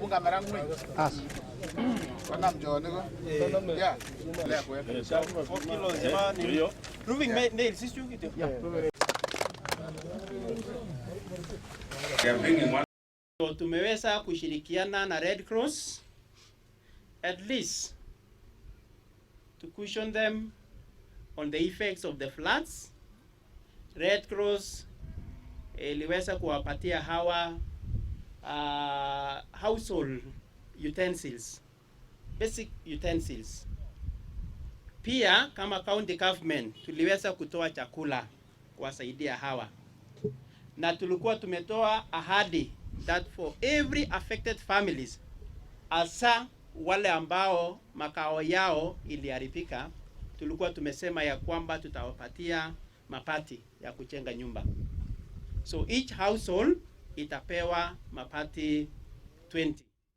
bunga marangwe. As. Kana mjone ko. Yeah. Le kwa. 4 kilos jamani. Proving nails sisi kitu. So tumeweza kushirikiana na Red Cross at least to cushion them on the effects of the floods. Red Cross iliweza kuwapatia hawa household utensils, basic utensils. Pia kama county government tuliweza kutoa chakula kuwasaidia hawa, na tulikuwa tumetoa ahadi that for every affected families, asa wale ambao makao yao iliharibika, tulikuwa tumesema ya kwamba tutawapatia mabati ya kujenga nyumba. So each household itapewa mabati 20.